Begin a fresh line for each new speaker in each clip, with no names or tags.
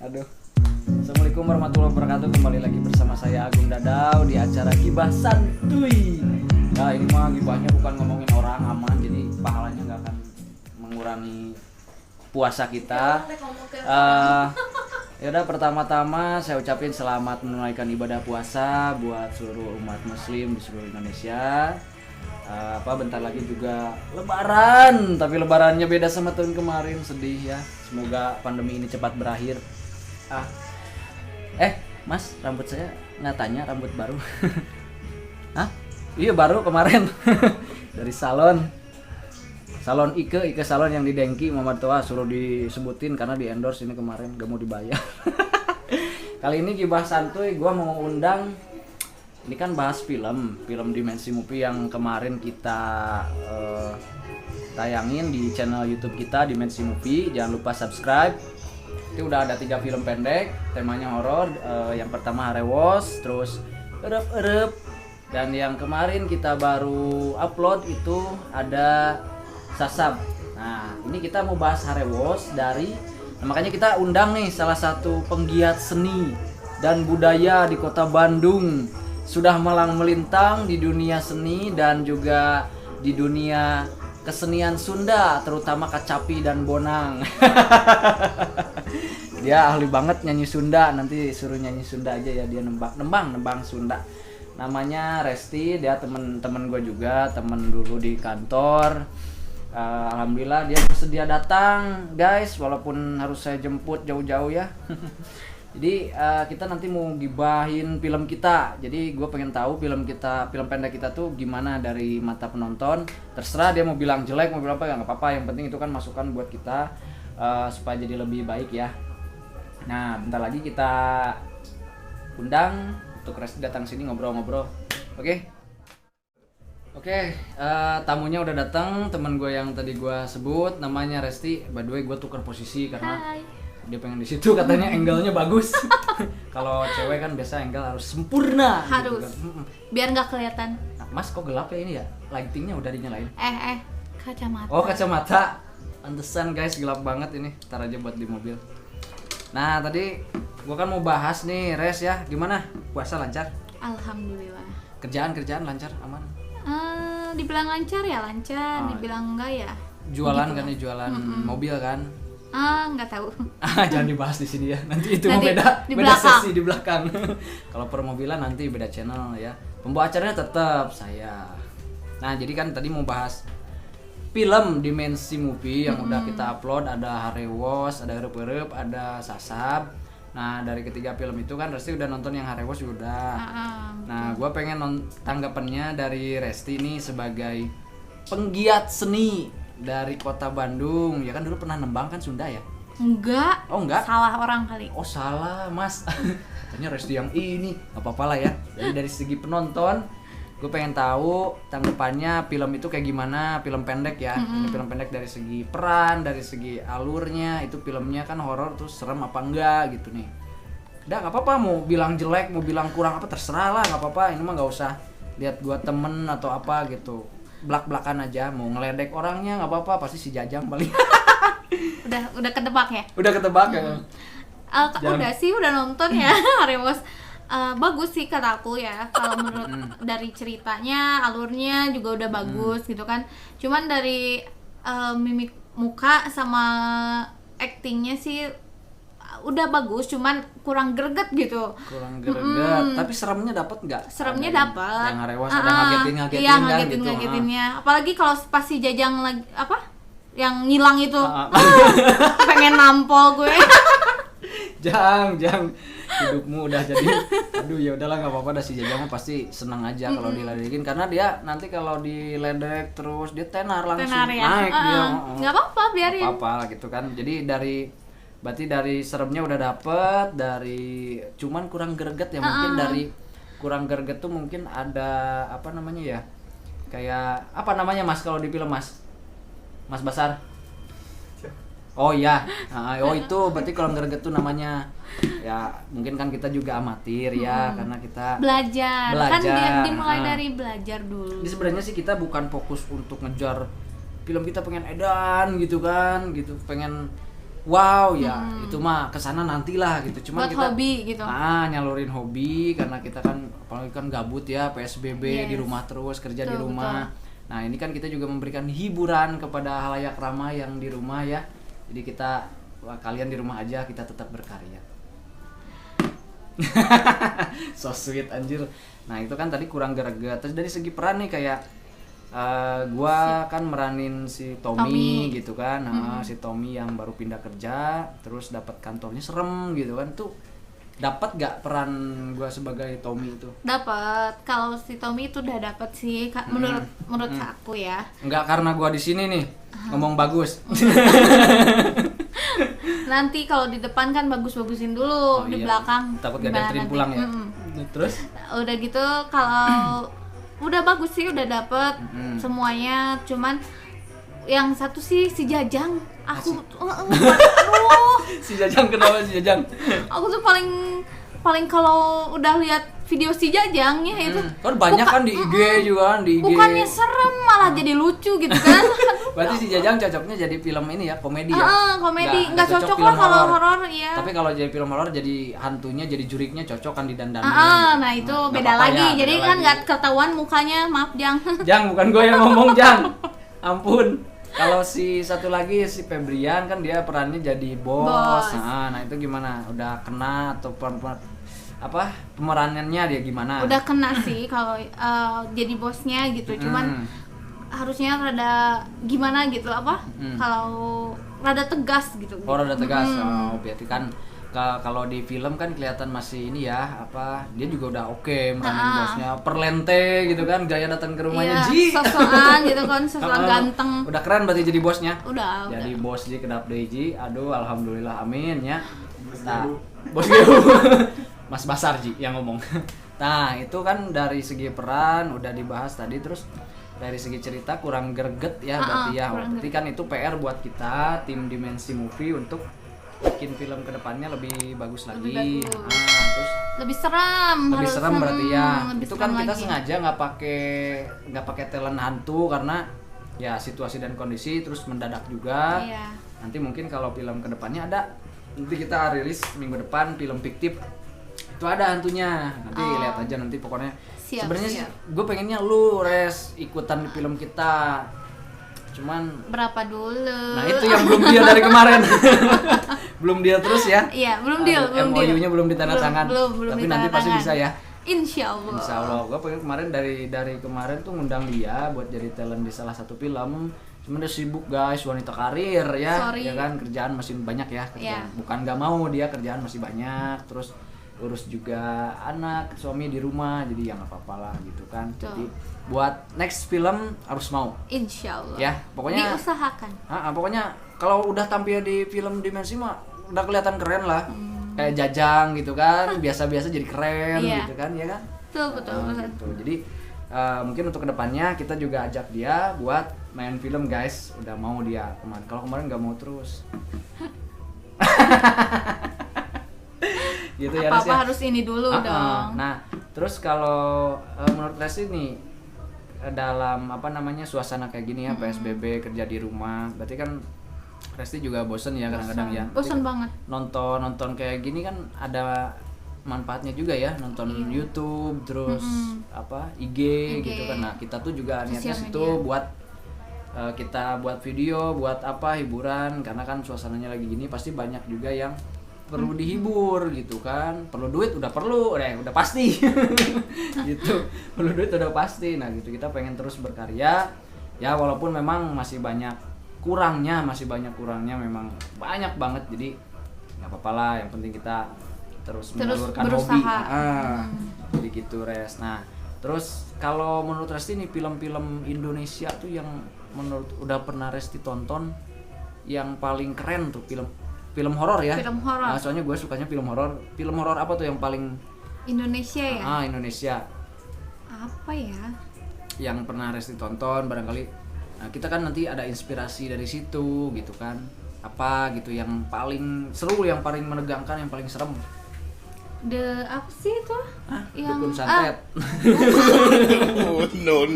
Aduh. Assalamualaikum warahmatullahi wabarakatuh. Kembali lagi bersama saya Agung Dadau di acara Gibah Santuy. Nah ini mah gibahnya bukan ngomongin orang, aman, jadi pahalanya nggak akan mengurangi puasa kita. Yaudah, pertama-tama saya ucapin selamat menunaikan ibadah puasa buat seluruh umat muslim di seluruh Indonesia. Bentar lagi juga lebaran, tapi lebarannya beda sama tahun kemarin, sedih ya. Semoga pandemi ini cepat berakhir. Mas, rambut saya nggak tanya, rambut baru. Hah? Iya baru kemarin dari salon Ike salon yang di Dengki Muhammad Toha, suruh disebutin karena di endorse ini kemarin, gak mau dibayar. Kali ini Gibah Santuy gue mau undang, ini kan bahas film Dimensi Movie yang kemarin kita tayangin di channel YouTube kita Dimensi Movie. Jangan lupa subscribe. Itu udah ada 3 film pendek, temanya horor. Yang pertama Harewos, terus Erep, dan yang kemarin kita baru upload itu ada Sasab. Nah, ini kita mau bahas Harewos makanya kita undang nih salah satu penggiat seni dan budaya di Kota Bandung. Sudah malang melintang di dunia seni dan juga di dunia kesenian Sunda, terutama Kacapi dan Bonang. Dia ahli banget nyanyi Sunda, nanti suruh nyanyi Sunda aja ya, dia nembang Sunda. Namanya Resti, dia temen gue juga, temen dulu di kantor. Alhamdulillah dia bersedia datang, guys, walaupun harus saya jemput jauh-jauh ya. Jadi kita nanti mau gibahin film kita. Jadi gue pengen tahu film pendek kita tuh gimana dari mata penonton. Terserah dia mau bilang jelek, mau bilang apa, ya nggak apa-apa. Yang penting itu kan masukan buat kita supaya jadi lebih baik ya. Nah, bentar lagi kita undang untuk Resti datang sini ngobrol-ngobrol. Oke, tamunya udah datang, teman gue yang tadi gue sebut namanya Resti. By the way, gue tukar posisi karena dia pengen di situ, katanya angle-nya bagus. Kalau cewek kan biasa angle harus sempurna.
Harus.
Gitu kan.
Biar nggak kelihatan.
Nah, Mas kok gelap ya ini ya? Lightingnya udah dinyalain.
Kacamata.
Oh, kacamata. Pantesan guys, gelap banget ini. Ntar aja buat di mobil. Nah, tadi gua kan mau bahas nih, Res ya. Gimana? Puasa lancar?
Alhamdulillah.
Kerjaan lancar, aman?
Dibilang lancar ya lancar, dibilang enggak ya.
Jualan
gitu
kan nih, jualan mobil kan?
Nggak tahu.
Jangan dibahas di sini ya. Nanti itu
Nanti
beda
belakang.
sesi di belakang. Kalau permobilan nanti beda channel ya. Pembawa acaranya tetap saya. Nah, jadi kan tadi mau bahas film Dimensi Movie yang udah kita upload. Ada Harewos, ada Erep, ada Sasab. Nah, dari ketiga film itu kan Resti udah nonton yang Harewos udah. Nah, gue pengen tanggapannya dari Resti nih sebagai penggiat seni dari Kota Bandung. Ya kan dulu pernah nembang kan Sunda ya?
Enggak.
Oh, enggak?
Salah orang kali.
Oh, salah, Mas. Katanya Resti yang ini. Gak apa-apa lah ya. Jadi dari segi penonton, gue pengen tahu tanggapannya film itu kayak gimana, film pendek ya. Ini film pendek dari segi peran, dari segi alurnya, itu filmnya kan horor terus serem apa enggak gitu nih. Udah gak apa-apa, mau bilang jelek, mau bilang kurang apa terserah lah, gak apa-apa. Ini mah gak usah lihat gua temen atau apa gitu. Belak-belakan aja, mau ngeledek orangnya gak apa-apa, pasti si Jajang paling.
Udah ketebak ya?
Udah ketebak ya.
Udah sih, udah nonton ya Harewos. Bagus sih kata aku ya, kalau menurut dari ceritanya, alurnya juga udah bagus gitu kan. Cuman dari mimik muka sama actingnya sih udah bagus, cuman kurang greget gitu.
Kurang greget, tapi seremnya dapat nggak?
Seremnya dapat.
Yang Harewos ada ngagetin
iya,
kan gitu.
ngagetinnya. Apalagi kalau pas si Jajang lagi yang ngilang itu. Pengen nampol gue.
Jang, hidupmu udah jadi, aduh ya udahlah nggak apa-apa, dah si Jajang pasti senang aja kalau diledekin, karena dia nanti kalau diledek terus dia tenar langsung
ya?
naik dia.
Nggak apa-apa, biarin.
Nggak apa-apa gitu kan. Jadi berarti dari seremnya udah dapet, dari cuman kurang greget ya, mungkin dari kurang greget tuh mungkin ada apa namanya ya, kayak apa namanya Mas kalau di film Mas Basar? Oh iya, itu berarti kurang greget tuh namanya. Ya mungkin kan kita juga amatir ya, karena kita
belajar. Kan dimulai dari belajar dulu.
Ini sebenarnya sih kita bukan fokus untuk ngejar film, kita pengen edan gitu kan, gitu pengen wow ya itu mah kesana nantilah gitu. Cuman
buat
kita
hobi gitu.
nyalurin hobi karena kita kan apalagi kan gabut ya PSBB di rumah terus kerja di rumah. Nah ini kan kita juga memberikan hiburan kepada halayak ramai yang di rumah ya. Jadi kita kalian di rumah aja kita tetap berkarya. So sweet anjir. Nah itu kan tadi kurang greget. Terus dari segi peran nih kayak gua kan meranin si Tommy gitu kan. Si Tommy yang baru pindah kerja terus dapat kantornya serem gitu kan. Tuh dapat gak peran gua sebagai Tommy itu?
Dapat. Kalau si Tommy itu udah dapat sih menurut aku ya.
Enggak karena gua di sini nih ngomong bagus.
Nanti kalau di depan kan bagus-bagusin dulu, di belakang
takut gak ada yang pulang ya. Terus
udah gitu kalau udah bagus sih, udah dapet semuanya. Cuman yang satu sih si Jajang, aku aduh.
Si Jajang kenapa si Jajang?
Aku tuh paling kalau udah lihat video si Jajangnya itu
kan banyak kan di IG juga kan di IG.
Bukannya serem malah jadi lucu gitu kan.
Berarti si Jajang cocoknya jadi film ini ya, komedi ya.
Komedi nggak cocok lah kalau horor ya.
Tapi kalau jadi film horor jadi hantunya jadi juriknya cocok kan didandanin.
Nah itu beda lagi. Ya, jadi kan nggak ketahuan mukanya, maaf Jang.
Jang bukan gue yang ngomong Jang. Ampun. Kalau si satu lagi si Febrian kan dia perannya jadi bos. Nah itu gimana? Udah kena atau pemeranannya dia gimana?
Udah kena sih kalau jadi bosnya gitu. Cuman harusnya rada gimana gitu kalau rada tegas gitu.
Oh rada tegas. Oh berarti kan kalau di film kan kelihatan masih ini ya dia juga udah oke meranin bosnya perlente gitu kan gaya datang ke rumahnya
sosokan gitu kan sosokan ganteng.
Udah keren berarti jadi bosnya.
Udah.
Jadi bos Ji kedap deui Ji. Aduh alhamdulillah amin ya. Nah, bos gue Mas Basar Ji yang ngomong. Nah, itu kan dari segi peran udah dibahas tadi terus dari segi cerita kurang greget ya berarti ya. Berarti kan itu PR buat kita tim Dimensi Movie untuk bikin film kedepannya lebih bagus lagi. Terus
lebih seram
berarti ya. Itu kan kita sengaja nggak pakai talent hantu karena ya situasi dan kondisi terus mendadak juga. Nanti mungkin kalau film kedepannya ada, nanti kita rilis minggu depan film fiktif itu ada hantunya. Nanti lihat aja nanti pokoknya. Sebenarnya sih gue pengennya lu ikutan di film kita. Cuman
berapa dulu?
Nah itu yang belum deal dari kemarin. Belum deal terus ya?
Iya belum deal.
MOU-nya belum ditandatangan.
Belum
tapi nanti pasti bisa ya.
Insya Allah.
Gue pengen kemarin dari kemarin tuh ngundang dia buat jadi talent di salah satu film. Cuman dia sibuk guys, wanita karir ya. Ya kan kerjaan masih banyak ya. Bukan nggak mau dia kerjaan masih banyak. Terus urus juga anak, suami di rumah, jadi ya nggak apa-apa lah gitu kan. Jadi buat next film harus mau.
Insya Allah.
Ya pokoknya.
Diusahakan.
Pokoknya kalau udah tampil di film Dimensi mah udah kelihatan keren lah. Kayak Jajang gitu kan, biasa-biasa jadi keren gitu kan, ya kan?
Betul.
Gitu. Jadi mungkin untuk kedepannya kita juga ajak dia buat main film guys. Udah mau dia kemarin. Kalau kemarin nggak mau terus. Gitu ya,
apa-apa harus ini dulu dong.
Nah, terus kalau menurut Resti nih dalam suasana kayak gini ya PSBB kerja di rumah, berarti kan Resti juga bosen ya kadang-kadang ya.
Bosen banget.
Nonton kayak gini kan ada manfaatnya juga ya, nonton YouTube terus IG gitu kan. Nah, kita tuh juga niatnya situ buat kita buat video, buat hiburan karena kan suasananya lagi gini pasti banyak juga yang perlu dihibur gitu kan, perlu duit udah pasti gitu, perlu duit udah pasti. Nah gitu kita pengen terus berkarya ya walaupun memang masih banyak kurangnya memang banyak banget, jadi nggak apa-apa lah, yang penting kita terus menyalurkan hobi. Jadi gitu Res. Nah terus kalau menurut Resti nih film-film Indonesia tuh yang menurut udah pernah Resti tonton yang paling keren tuh film horor ya.
Film horor.
Nah, soalnya gue sukanya film horor. Film horor apa tuh yang paling
Indonesia ya?
Indonesia.
Apa ya?
Yang pernah Resti tonton barangkali. Nah, kita kan nanti ada inspirasi dari situ gitu kan. Apa gitu yang paling seru, yang paling menegangkan, yang paling serem.
Apa sih itu?
Yang Dukun Santet.
No.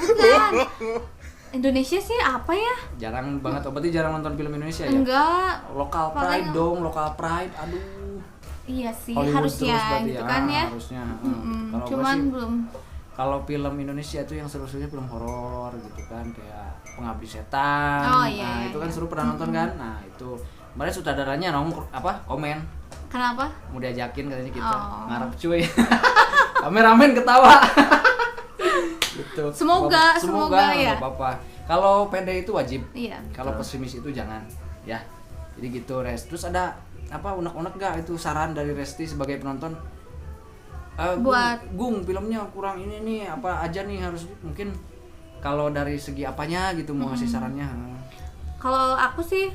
Bukan. Indonesia sih apa ya?
Jarang banget, berarti jarang nonton film Indonesia ya?
Enggak.
Lokal Pride dong, Lokal Pride, aduh.
Iya sih,
Hollywood
harusnya
terus berarti
gitu kan ya.
Harusnya. Kalau
Cuman
gua sih,
belum.
kalau film Indonesia itu yang seru-serunya film horor gitu kan, kayak Pengabdi Setan.
Oh, iya,
Nah,
iya,
itu kan
iya.
seru, pernah nonton kan? Nah, itu kemarin sutradaranya komen
Kenapa?
mau diajakin katanya kita.
Oh.
Ngarep cuy. Kameramen ketawa. Gitu.
Semoga
nggak
ya.
apa-apa. Kalau pede itu wajib.
Iya.
Kalau pesimis itu jangan, ya. Jadi gitu, Res. Terus ada apa unek-unek gak itu saran dari Resti sebagai penonton?
Buat
Gung, filmnya kurang ini nih, apa aja nih harus mungkin kalau dari segi apanya gitu mau ngasih sarannya.
Kalau aku sih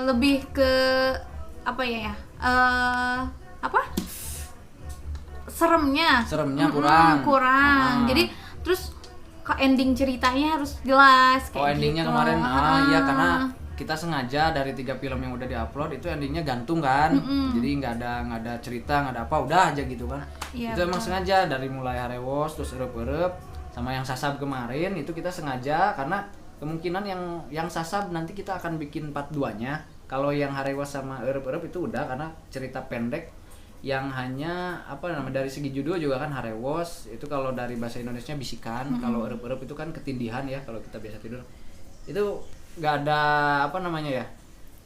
lebih ke apa ya? Apa? Seremnya
kurang.
Jadi terus ke ending ceritanya harus jelas kayak
Endingnya
gitu.
kemarin iya, karena kita sengaja dari 3 film yang udah diupload itu endingnya gantung kan. Jadi nggak ada cerita, nggak ada apa, udah aja gitu kan.
Iya,
Itu emang sengaja dari mulai Harewos terus Erep-Erep sama yang Sasab kemarin itu kita sengaja, karena kemungkinan yang Sasab nanti kita akan bikin part 2-nya. Kalau yang Harewos sama Erep-Erep itu udah, karena cerita pendek yang hanya dari segi judul juga kan Harewos itu kalau dari bahasa Indonesia bisikan, kalau Erep-Erep itu kan ketindihan ya kalau kita biasa tidur. Itu nggak ada ya,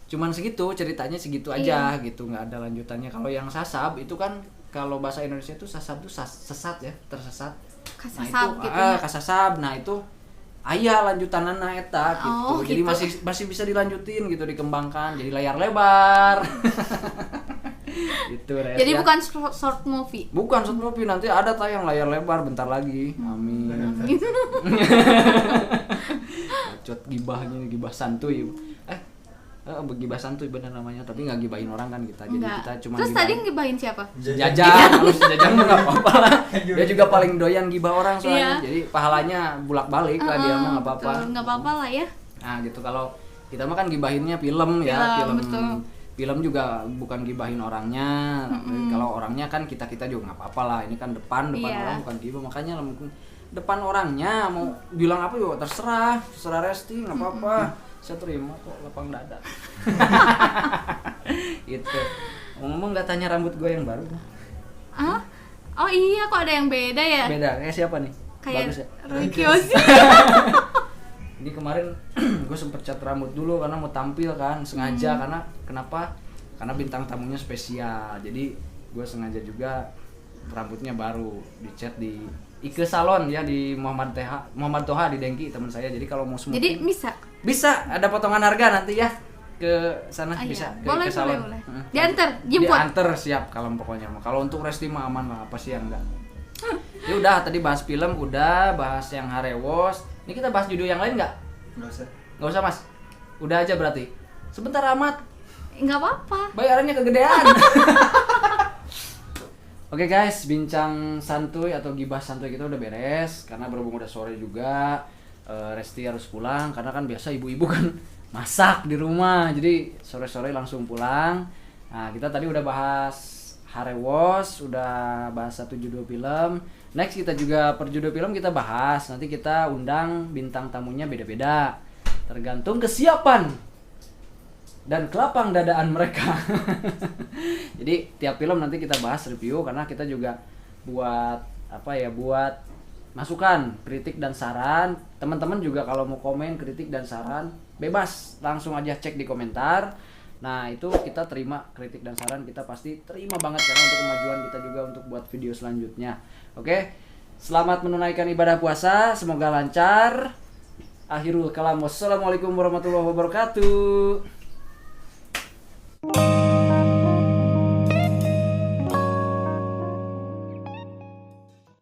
cuman segitu ceritanya segitu aja gitu, nggak ada lanjutannya. Kalau yang Sasab itu kan kalau bahasa Indonesia itu Sasab itu sesat ya, tersesat.
Kasasab
Nah itu
gitu ya.
kasasab. Nah itu aya lanjutanana eta gitu.
Oh,
Jadi
gitu.
masih bisa dilanjutin gitu, dikembangkan jadi layar lebar. Itu Res,
Jadi
ya.
bukan short movie.
Bukan short movie, nanti ada tayang layar lebar bentar lagi. Amin. Bacot gibahnya, gibah santuy. Gibah santuy bener namanya, tapi nggak gibahin orang kan kita. Jadi
Enggak.
kita cuma
Terus tadi ngibahin siapa?
Jajan, harus jajan nggak apa-apa lah. Dia juga paling doyan gibah orang soalnya.
Iya.
Jadi pahalanya bulak-balik lah dia mah nggak apa-apa.
Betul, nggak apa-apa lah ya.
Nah gitu, kalau kita mah kan gibahinnya film ya,
Film, betul.
film juga bukan gibahin orangnya. Kalau orangnya kan kita juga nggak apa-apa lah. Ini kan depan
Iya.
orang bukan gibah, makanya depan orangnya mau bilang apa juga terserah Resti, nggak apa-apa. Saya terima kok, lapang dada. Gitu. Ngomong nggak tanya rambut gue yang baru.
Ah? Oh iya, kok ada yang beda ya?
Beda, kayak siapa nih?
Kayak
Bagus ya?
Roy Kiyoshi.
Ini kemarin gue sempet cat rambut dulu karena mau tampil kan, sengaja. Karena kenapa? Karena bintang tamunya spesial. Jadi gue sengaja juga rambutnya baru dicat di Ike Salon ya, di Muhammad Toha di Dengki, teman saya. Jadi kalau mau
Jadi
smoothing
bisa.
ada potongan harga nanti ya ke sana. Bisa
iya.
ke
Boleh,
Ike Salon.
boleh. Diantar, jemput.
Diantar, siap kalau pokoknya. Kalau untuk Resti mah aman lah, apa sih yang enggak. Ya udah, tadi bahas film udah, bahas yang Harewos. Ini kita bahas judul yang lain nggak? Nggak usah Mas. Udah aja berarti. Sebentar amat.
Nggak apa-apa.
Bayarannya kegedean. Oke guys, bincang santuy atau gibah santuy kita udah beres. Karena berhubung udah sore juga, Resti harus pulang. Karena kan biasa ibu-ibu kan masak di rumah. Jadi sore-sore langsung pulang. Nah, kita tadi udah bahas Harewos, udah bahas satu judul film. Next kita juga per judul film kita bahas. Nanti kita undang bintang tamunya beda-beda, tergantung kesiapan dan kelapang dadaan mereka. Jadi tiap film nanti kita bahas review, karena kita juga buat buat masukan, kritik dan saran. Teman-teman juga kalau mau komen, kritik dan saran bebas, langsung aja cek di komentar. Nah itu kita terima kritik dan saran, kita pasti terima banget karena untuk kemajuan kita juga untuk buat video selanjutnya. Oke, selamat menunaikan ibadah puasa, semoga lancar. Akhirul kalam, wassalamualaikum warahmatullahi wabarakatuh.